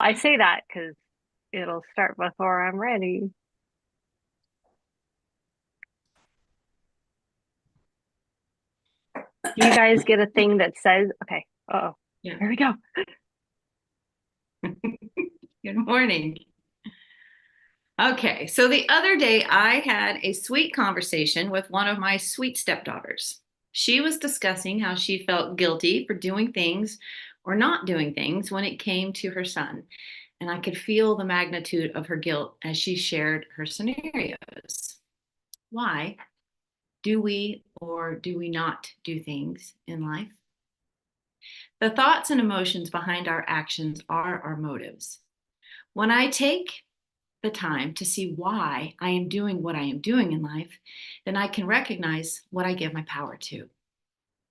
I say that because it'll start before I'm ready. Do you guys get a thing that says, okay, uh-oh, Yeah. here we go. Good morning. Okay, so the other day I had a sweet conversation with one of my sweet stepdaughters. She was discussing how she felt guilty for doing things or not doing things when it came to her son. And I could feel the magnitude of her guilt as she shared her scenarios. Why do we or do we not do things in life? The thoughts and emotions behind our actions are our motives. When I take the time to see why I am doing what I am doing in life, then I can recognize what I give my power to.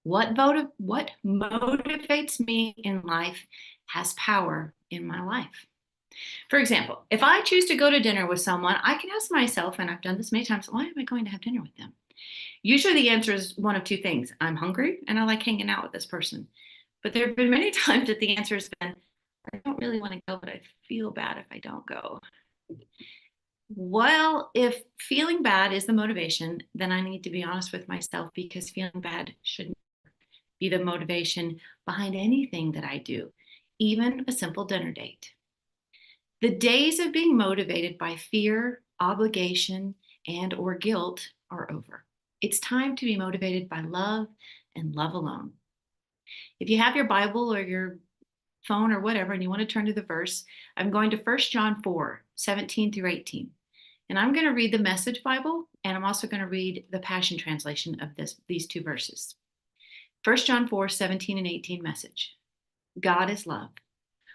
What motivates me in life has power in my life. For example, if I choose to go to dinner with someone, I can ask myself, and I've done this many times, why am I going to have dinner with them? Usually the answer is one of two things. I'm hungry and I like hanging out with this person. But there have been many times that the answer has been, I don't really want to go, but I feel bad if I don't go. Well, if feeling bad is the motivation, then I need to be honest with myself because feeling bad shouldn't be the motivation behind anything that I do, even a simple dinner date. The days of being motivated by fear, obligation, and or guilt are over. It's time to be motivated by love and love alone. If you have your Bible or your phone or whatever and you want to turn to the verse, I'm going to 1 John 4, 17 through 18. And I'm going to read the Message Bible, and I'm also going to read the Passion Translation of these two verses. 1 John 4, 17 and 18 message. God is love.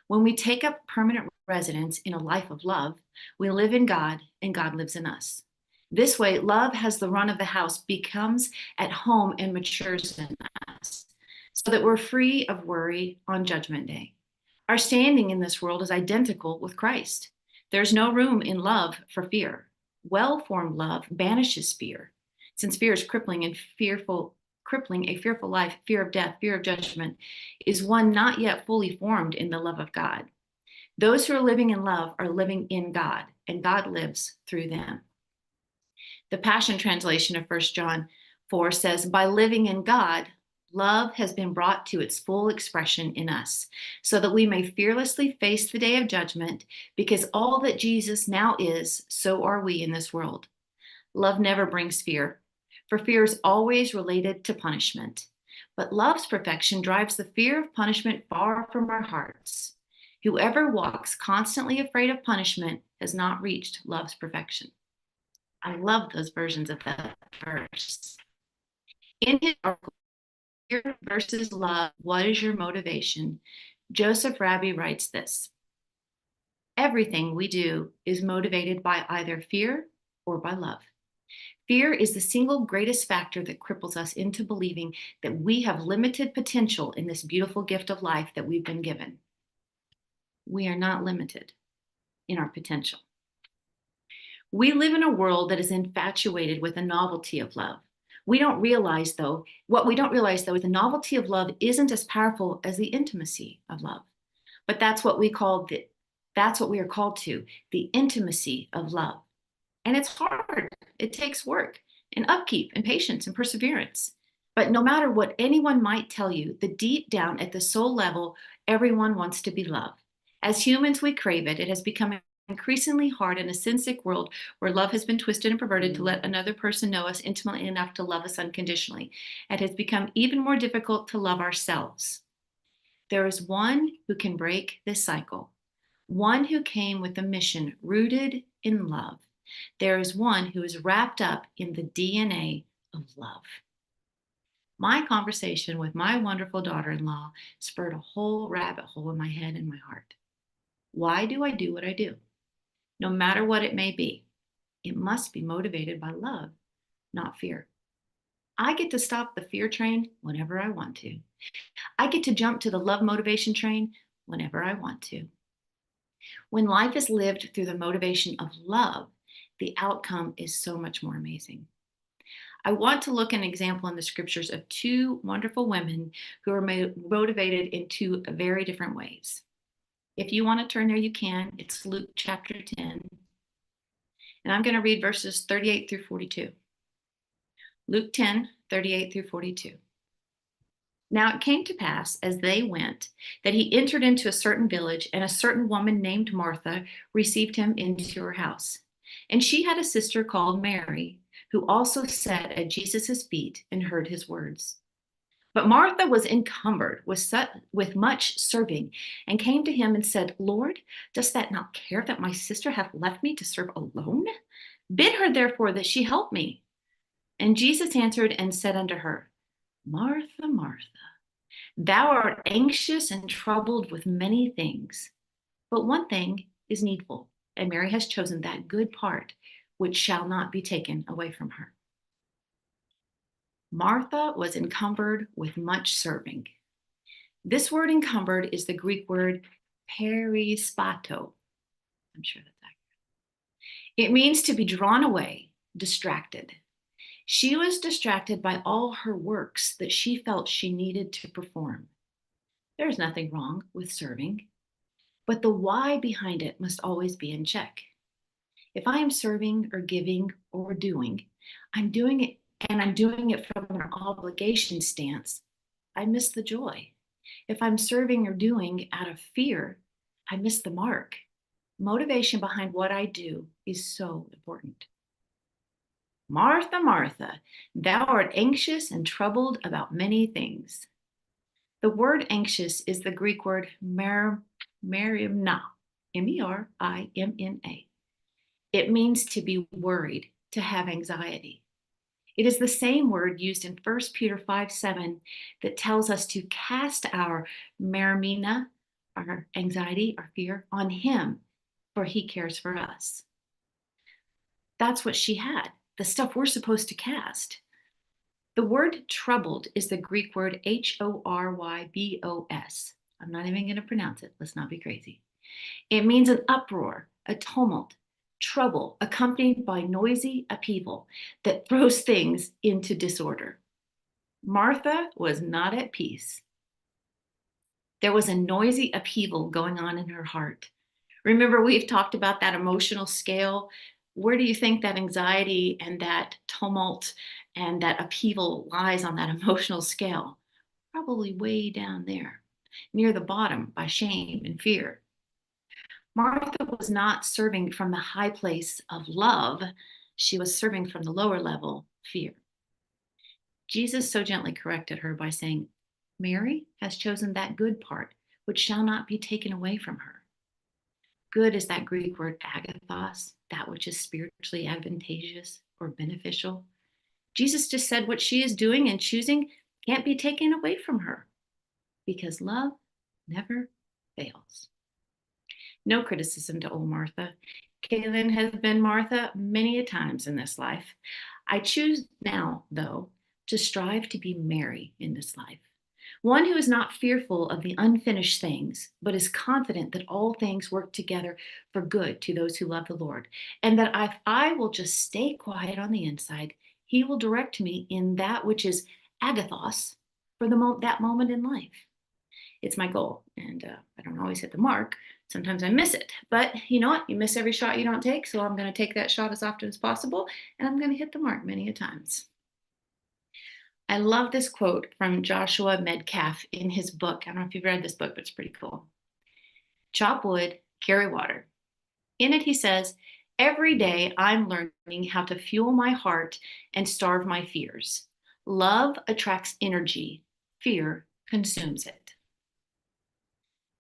When we take up permanent residence in a life of love, we live in God and God lives in us. This way, love has the run of the house, becomes at home and matures in us, so that we're free of worry on Judgment Day. Our standing in this world is identical with Christ. There's no room in love for fear. Well-formed love banishes fear, since fear is crippling a fearful life, fear of death, fear of judgment, is one not yet fully formed in the love of God. Those who are living in love are living in God, and God lives through them. The Passion Translation of 1 John 4 says, by living in God, love has been brought to its full expression in us, so that we may fearlessly face the day of judgment, because all that Jesus now is, so are we in this world. Love never brings fear, for fear is always related to punishment. But love's perfection drives the fear of punishment far from our hearts. Whoever walks constantly afraid of punishment has not reached love's perfection. I love those versions of that verse. In his article, Fear versus Love, What is Your Motivation? Joseph Raby writes this: everything we do is motivated by either fear or by love. Fear is the single greatest factor that cripples us into believing that we have limited potential in this beautiful gift of life that we've been given. We are not limited in our potential. We live in a world that is infatuated with the novelty of love. What we don't realize though is the novelty of love isn't as powerful as the intimacy of love. But that's what we are called to, the intimacy of love. And it's hard. It takes work and upkeep and patience and perseverance. But no matter what anyone might tell you, the deep down at the soul level, everyone wants to be loved. As humans, we crave it. It has become increasingly hard in a sin-sick world where love has been twisted and perverted to let another person know us intimately enough to love us unconditionally. It has become even more difficult to love ourselves. There is one who can break this cycle, one who came with a mission rooted in love. There is one who is wrapped up in the DNA of love. My conversation with my wonderful daughter in law spurred a whole rabbit hole in my head and my heart. Why do I do what I do? No matter what it may be, it must be motivated by love, not fear. I get to stop the fear train whenever I want to. I get to jump to the love motivation train whenever I want to. When life is lived through the motivation of love, the outcome is so much more amazing. I want to look at an example in the scriptures of two wonderful women who are motivated in two very different ways. If you want to turn there, you can. It's Luke chapter 10. And I'm going to read verses 38 through 42. Luke 10, 38 through 42. Now it came to pass as they went that he entered into a certain village, and a certain woman named Martha received him into her house. And she had a sister called Mary, who also sat at Jesus' feet and heard his words. But Martha was encumbered with much serving, and came to him and said, Lord, dost thou not care that my sister hath left me to serve alone? Bid her therefore that she help me. And Jesus answered and said unto her, Martha, Martha, thou art anxious and troubled with many things, but one thing is needful, and Mary has chosen that good part which shall not be taken away from her. Martha was encumbered with much serving. This word encumbered is the Greek word perispato. I'm sure that's accurate. It means to be drawn away, distracted. She was distracted by all her works that she felt she needed to perform. There's nothing wrong with serving, but the why behind it must always be in check. If I am serving or giving or doing, I'm doing it and I'm doing it from an obligation stance, I miss the joy. If I'm serving or doing out of fear, I miss the mark. Motivation behind what I do is so important. Martha, Martha, thou art anxious and troubled about many things. The word anxious is the Greek word merimna, Merimna. It means to be worried, to have anxiety. It is the same word used in 1 Peter 5:7 that tells us to cast our merimna, our anxiety, our fear, on him, for he cares for us. That's what she had, the stuff we're supposed to cast. The word troubled is the Greek word Horbos. I'm not even going to pronounce it. Let's not be crazy. It means an uproar, a tumult, trouble accompanied by noisy upheaval that throws things into disorder. Martha was not at peace. There was a noisy upheaval going on in her heart. Remember, we've talked about that emotional scale. Where do you think that anxiety and that tumult and that upheaval lies on that emotional scale? Probably way down there, near the bottom by shame and fear. Martha was not serving from the high place of love. She was serving from the lower level, fear. Jesus so gently corrected her by saying, Mary has chosen that good part, which shall not be taken away from her. Good is that Greek word agathos, that which is spiritually advantageous or beneficial. Jesus just said what she is doing and choosing can't be taken away from her because love never fails. No criticism to old Martha. Kaylin has been Martha many a times in this life. I choose now, though, to strive to be Mary in this life. One who is not fearful of the unfinished things, but is confident that all things work together for good to those who love the Lord. And that if I will just stay quiet on the inside, he will direct me in that which is agathos for that moment in life. It's my goal. And I don't always hit the mark. Sometimes I miss it. But you know what? You miss every shot you don't take. So I'm going to take that shot as often as possible. And I'm going to hit the mark many a times. I love this quote from Joshua Medcalf in his book. I don't know if you've read this book, but it's pretty cool. Chop wood, carry water. In it, he says, every day I'm learning how to fuel my heart and starve my fears. Love attracts energy. Fear consumes it.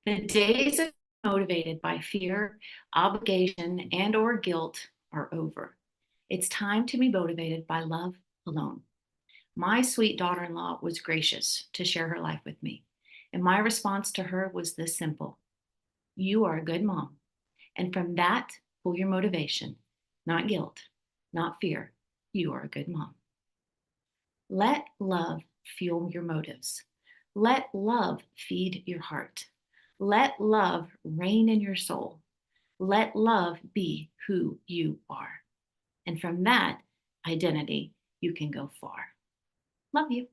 The days of motivated by fear, obligation, and or guilt are over. It's time to be motivated by love alone. My sweet daughter-in-law was gracious to share her life with me. And my response to her was this simple. You are a good mom. And from that, pull your motivation, not guilt, not fear. You are a good mom. Let love fuel your motives. Let love feed your heart. Let love reign in your soul. Let love be who you are. And from that identity, you can go far. Love you.